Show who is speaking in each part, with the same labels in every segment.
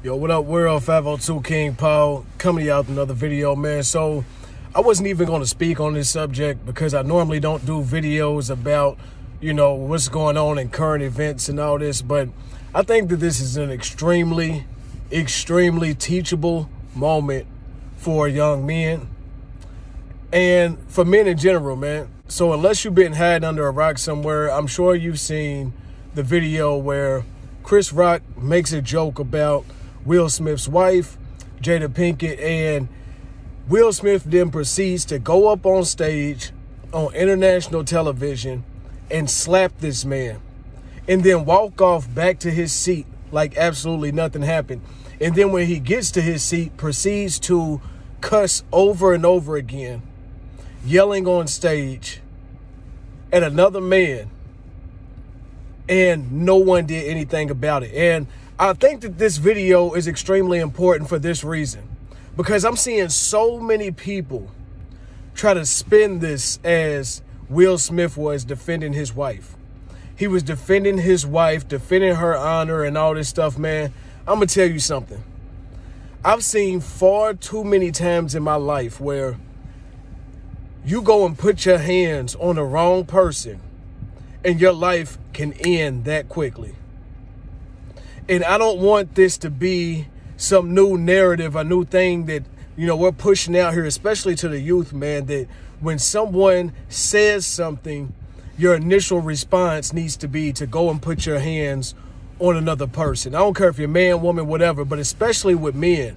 Speaker 1: Yo, what up, world? 502 King Paul coming to you out with another video, man. So I wasn't even going to speak on this subject because I normally don't do videos about, what's going on in current events and all this. But I think that this is an extremely teachable moment for young men and for men in general, man. So unless you've been hiding under a rock somewhere, I'm sure you've seen the video where Chris Rock makes a joke about Will Smith's wife, Jada Pinkett, and Will Smith then proceeds to go up on stage on international television and slap this man and then walk off back to his seat like absolutely nothing happened. And then when he gets to his seat, proceeds to cuss over and over again, yelling on stage at another man, and no one did anything about it. And I think that this video is extremely important for this reason, because I'm seeing so many people try to spin this as Will Smith was defending his wife. He was defending his wife, defending her honor and all this stuff, man. I'm going to tell you something. I've seen far too many times in my life where you go and put your hands on the wrong person and your life can end that quickly. And I don't want this to be some new narrative, a new thing that, we're pushing out here, especially to the youth, man, that when someone says something, your initial response needs to be to go and put your hands on another person. I don't care if you're man, woman, whatever, but especially with men.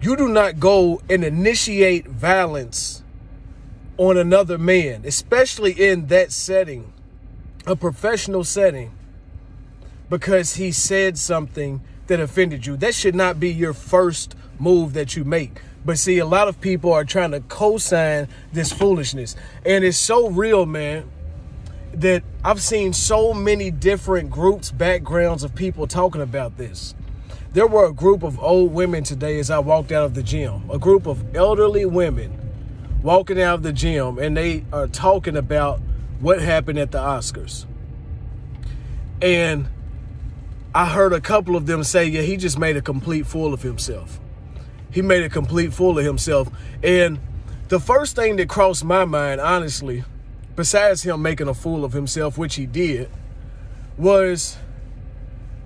Speaker 1: You do not go and initiate violence on another man, especially in that setting, a professional setting, because he said something that offended you. That should not be your first move that you make. But see, a lot of people are trying to co-sign this foolishness. And it's so real, man, that I've seen so many different groups, backgrounds of people talking about this. There were a group of old women today as I walked out of the gym, a group of elderly women walking out of the gym, and they are talking about what happened at the Oscars. And I heard a couple of them say, yeah, he just made a complete fool of himself. He made a complete fool of himself. And the first thing that crossed my mind, honestly, besides him making a fool of himself, which he did, was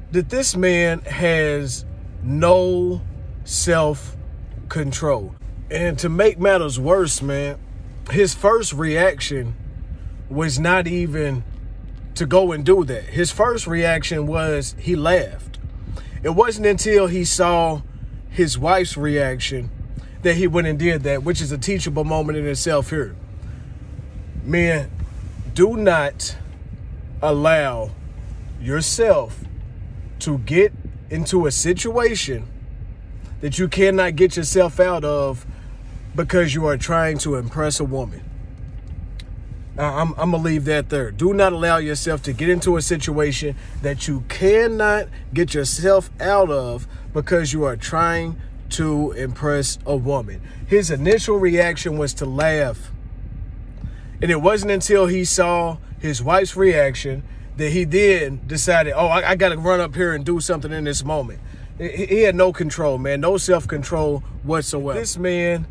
Speaker 1: that this man has no self-control. And to make matters worse, man, his first reaction was not even to go and do that. His first reaction was he laughed. It wasn't until he saw his wife's reaction that he went and did that, which is a teachable moment in itself here. Man, do not allow yourself to get into a situation that you cannot get yourself out of because you are trying to impress a woman. I'm going to leave that there. Do not allow yourself to get into a situation that you cannot get yourself out of because you are trying to impress a woman. His initial reaction was to laugh. And it wasn't until he saw his wife's reaction that he then decided, oh, I got to run up here and do something in this moment. He had no control, man. No self-control whatsoever. This man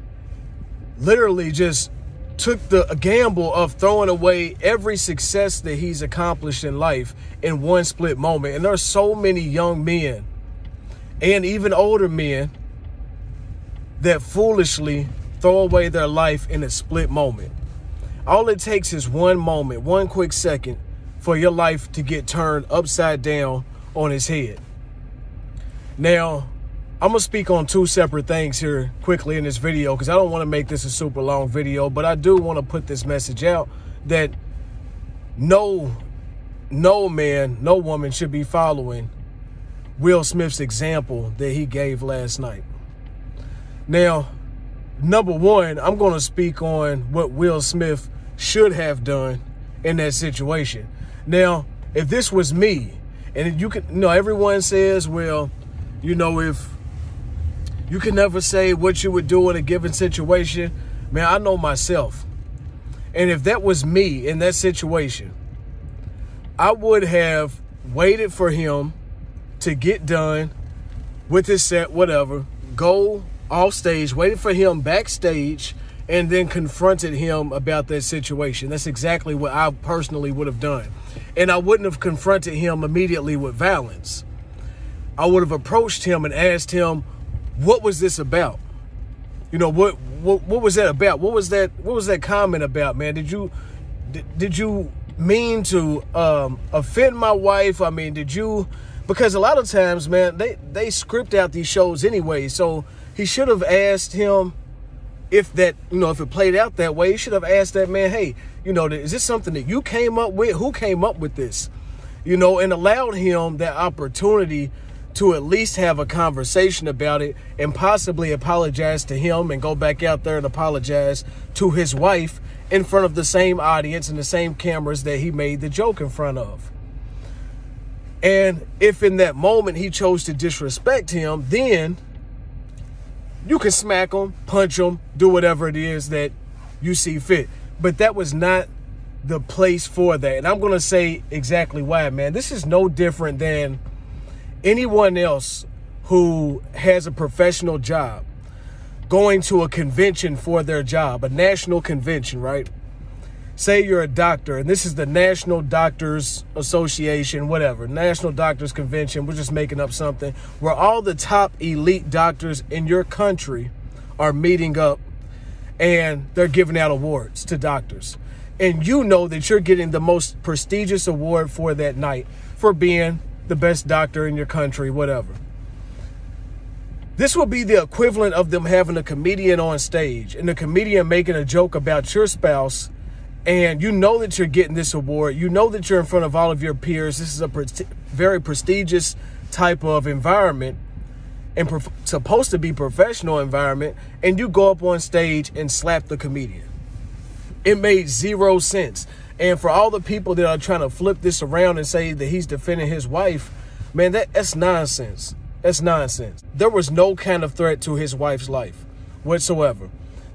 Speaker 1: literally just took a gamble of throwing away every success that he's accomplished in life in one split moment. And there are so many young men and even older men that foolishly throw away their life in a split moment. All it takes is one moment, one quick second for your life to get turned upside down on its head. Now, I'm going to speak on two separate things here quickly in this video because I don't want to make this a super long video, but I do want to put this message out that no man, no woman should be following Will Smith's example that he gave last night. Now, number one, I'm going to speak on what Will Smith should have done in that situation. Now, if this was me, and you could, everyone says, well, if you can never say what you would do in a given situation. Man, I know myself. And if that was me in that situation, I would have waited for him to get done, with his set, whatever, go off stage, waited for him backstage, and then confronted him about that situation. That's exactly what I personally would have done. And I wouldn't have confronted him immediately with violence. I would have approached him and asked him, what was this about? You know, what was that about? What was that comment about, man? Did you mean to offend my wife? I mean, because a lot of times, man, they script out these shows anyway. So he should have asked him if it played out that way. He should have asked that man, hey, is this something that you came up with? Who came up with this? And allowed him that opportunity to at least have a conversation about it and possibly apologize to him and go back out there and apologize to his wife in front of the same audience and the same cameras that he made the joke in front of. And if in that moment he chose to disrespect him, then you can smack him, punch him, do whatever it is that you see fit. But that was not the place for that. And I'm going to say exactly why, man. This is no different than anyone else who has a professional job going to a convention for their job, a national convention, right? Say you're a doctor, and this is the National Doctors Association, whatever, National Doctors Convention. We're just making up something where all the top elite doctors in your country are meeting up and they're giving out awards to doctors. And you know that you're getting the most prestigious award for that night for being the best doctor in your country, whatever. This will be the equivalent of them having a comedian on stage and the comedian making a joke about your spouse, and you know that you're getting this award. You know that you're in front of all of your peers. This is a very prestigious type of environment and supposed to be professional environment, and you go up on stage and slap the comedian. It made zero sense. And for all the people that are trying to flip this around and say that he's defending his wife, man, that's nonsense. That's nonsense. There was no kind of threat to his wife's life whatsoever.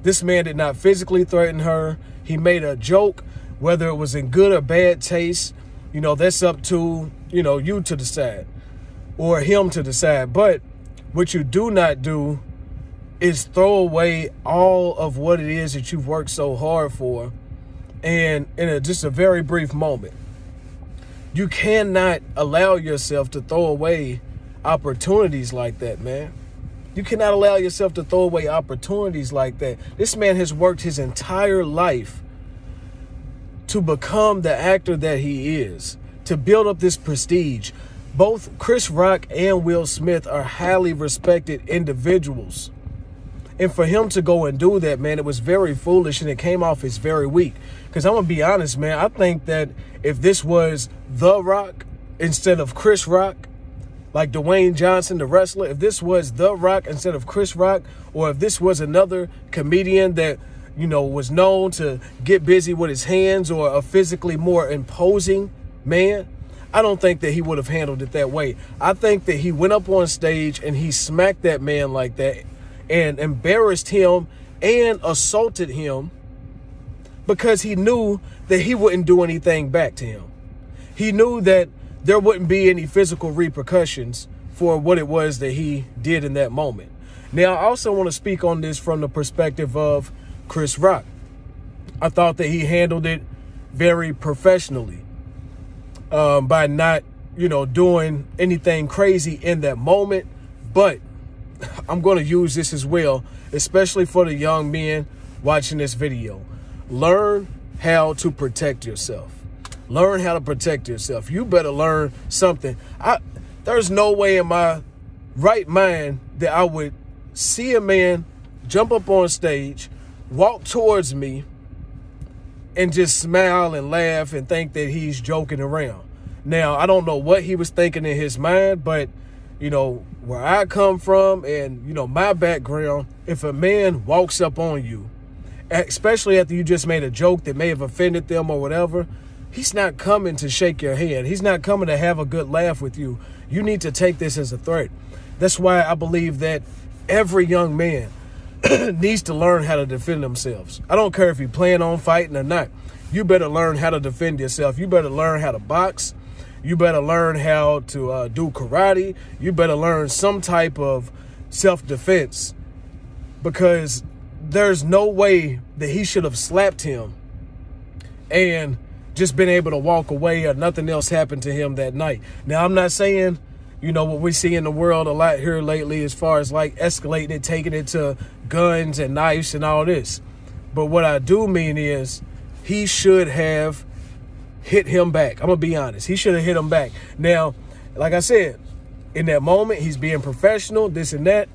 Speaker 1: This man did not physically threaten her. He made a joke, whether it was in good or bad taste, that's up to, you to decide or him to decide. But what you do not do is throw away all of what it is that you've worked so hard for. And in just a very brief moment, you cannot allow yourself to throw away opportunities like that, man. You cannot allow yourself to throw away opportunities like that. This man has worked his entire life to become the actor that he is, to build up this prestige. Both Chris Rock and Will Smith are highly respected individuals. And for him to go and do that, man, it was very foolish, and it came off as very weak. Because I'm going to be honest, man, I think that if this was The Rock instead of Chris Rock, like Dwayne Johnson, the wrestler, if this was The Rock instead of Chris Rock, or if this was another comedian that, was known to get busy with his hands, or a physically more imposing man, I don't think that he would have handled it that way. I think that he went up on stage and he smacked that man like that and embarrassed him and assaulted him because he knew that he wouldn't do anything back to him. He knew that there wouldn't be any physical repercussions for what it was that he did in that moment. Now, I also want to speak on this from the perspective of Chris Rock. I thought that he handled it very professionally by not, doing anything crazy in that moment. But I'm going to use this as well, especially for the young men watching this video. Learn how to protect yourself. Learn how to protect yourself. You better learn something. There's no way in my right mind that I would see a man jump up on stage, walk towards me, and just smile and laugh and think that he's joking around. Now, I don't know what he was thinking in his mind, but, where I come from and, my background, if a man walks up on you, especially after you just made a joke that may have offended them or whatever, he's not coming to shake your hand. He's not coming to have a good laugh with you. You need to take this as a threat. That's why I believe that every young man needs to learn how to defend themselves. I don't care if you plan on fighting or not. You better learn how to defend yourself. You better learn how to box. You better learn how to do karate. You better learn some type of self-defense, because there's no way that he should have slapped him and just been able to walk away or nothing else happened to him that night. Now, I'm not saying, you know, what we see in the world a lot here lately as far as like escalating it, taking it to guns and knives and all this. But what I do mean is he should have hit him back. I'm going to be honest. He should have hit him back. Now, like I said, in that moment, he's being professional, this and that.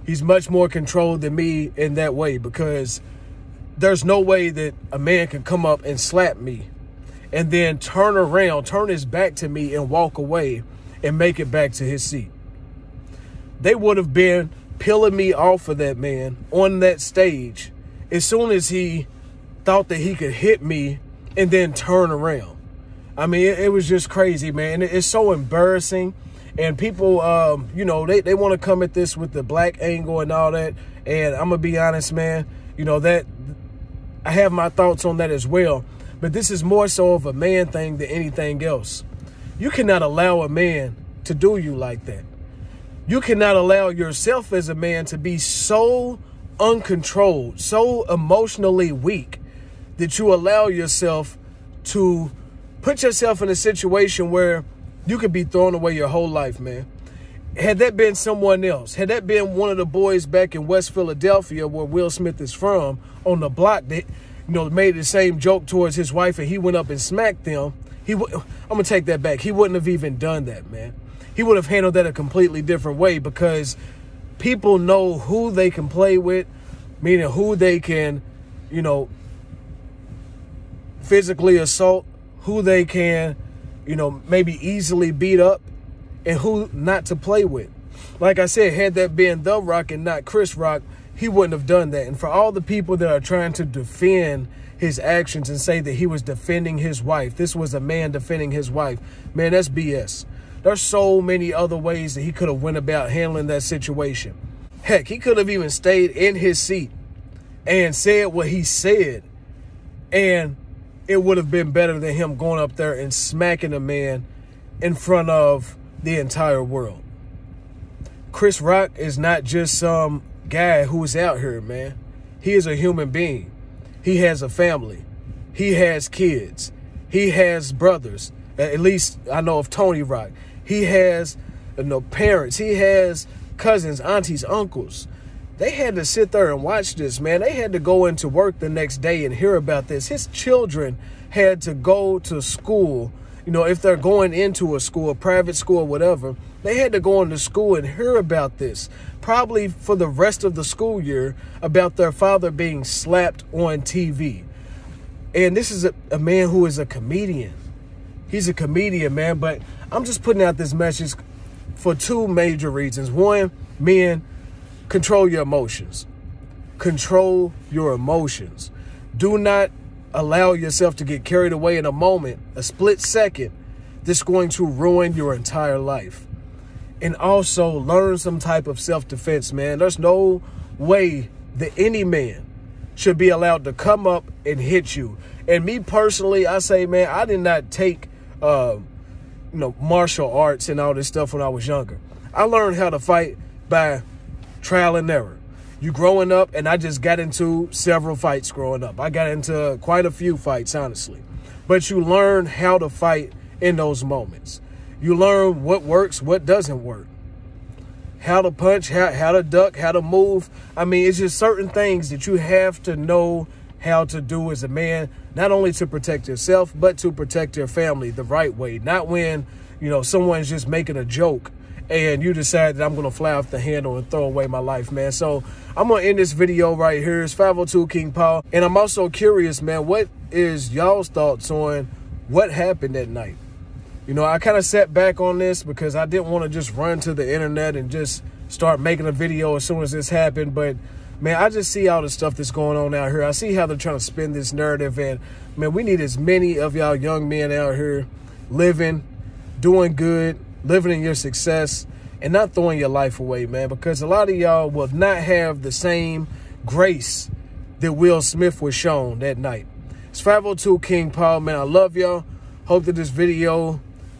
Speaker 1: He's much more controlled than me in that way, because there's no way that a man can come up and slap me and then turn around, turn his back to me and walk away and make it back to his seat. They would have been peeling me off of that man on that stage as soon as he thought that he could hit me and then turn around. I mean, it was just crazy, man. It's so embarrassing. And people, you know, they want to come at this with the black angle and all that. And I'm going to be honest, man, you know, that I have my thoughts on that as well. But this is more so of a man thing than anything else. You cannot allow a man to do you like that. You cannot allow yourself as a man to be so uncontrolled, so emotionally weak that you allow yourself to put yourself in a situation where you could be throwing away your whole life, man. Had that been someone else, had that been one of the boys back in West Philadelphia where Will Smith is from, on the block that, you know, made the same joke towards his wife and he went up and smacked them, I'm going to take that back. He wouldn't have even done that, man. He would have handled that a completely different way, because people know who they can play with, meaning who they can, you know, physically assault, who they can, you know, maybe easily beat up, and who not to play with. Like I said, had that been The Rock and not Chris Rock, he wouldn't have done that. And for all the people that are trying to defend his actions and say that he was defending his wife, this was a man defending his wife, man, that's BS. There's so many other ways that he could have went about handling that situation. Heck, he could have even stayed in his seat and said what he said, and it would have been better than him going up there and smacking a man in front of the entire world. Chris Rock is not just some guy who's out here, man. He is a human being. He has a family. He has kids. He has brothers. At least I know of Tony Rock. He has, you know, parents. He has cousins, aunties, uncles. They had to sit there and watch this, man. They had to go into work the next day and hear about this. His children had to go to school. You know, if they're going into a school, a private school, whatever, they had to go into school and hear about this, probably for the rest of the school year, about their father being slapped on TV. And this is a man who is a comedian. He's a comedian, man. But I'm just putting out this message for two major reasons. One, men, control your emotions. Control your emotions. Do not allow yourself to get carried away in a moment, a split second, that's going to ruin your entire life. And also learn some type of self-defense, man. There's no way that any man should be allowed to come up and hit you. And me personally, I say, man, I did not take, you know, martial arts and all this stuff when I was younger. I learned how to fight by trial and error. You growing up, and I just got into several fights growing up. I got into quite a few fights, honestly. But you learn how to fight in those moments. You learn what works, what doesn't work. How to punch, how to duck, how to move. I mean, it's just certain things that you have to know how to do as a man, not only to protect yourself, but to protect your family the right way. Not when, you know, someone's just making a joke and you decide that I'm going to fly off the handle and throw away my life, man. So I'm going to end this video right here. It's 502 King Paul. And I'm also curious, man, what is y'all's thoughts on what happened that night? You know, I kind of sat back on this because I didn't want to just run to the internet and just start making a video as soon as this happened. But, man, I just see all the stuff that's going on out here. I see how they're trying to spin this narrative. And, man, we need as many of y'all young men out here living, doing good, living in your success, and not throwing your life away, man, because a lot of y'all will not have the same grace that Will Smith was shown that night. It's 502 King Paul, man. I love y'all. Hope that this video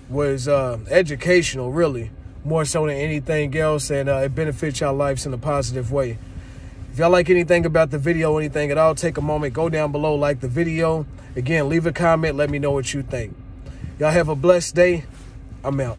Speaker 1: was educational, really, more so than anything else, and it benefits y'all lives in a positive way. If y'all like anything about the video, anything at all, take a moment, go down below, like the video. Again, leave a comment, let me know what you think. Y'all have a blessed day. I'm out.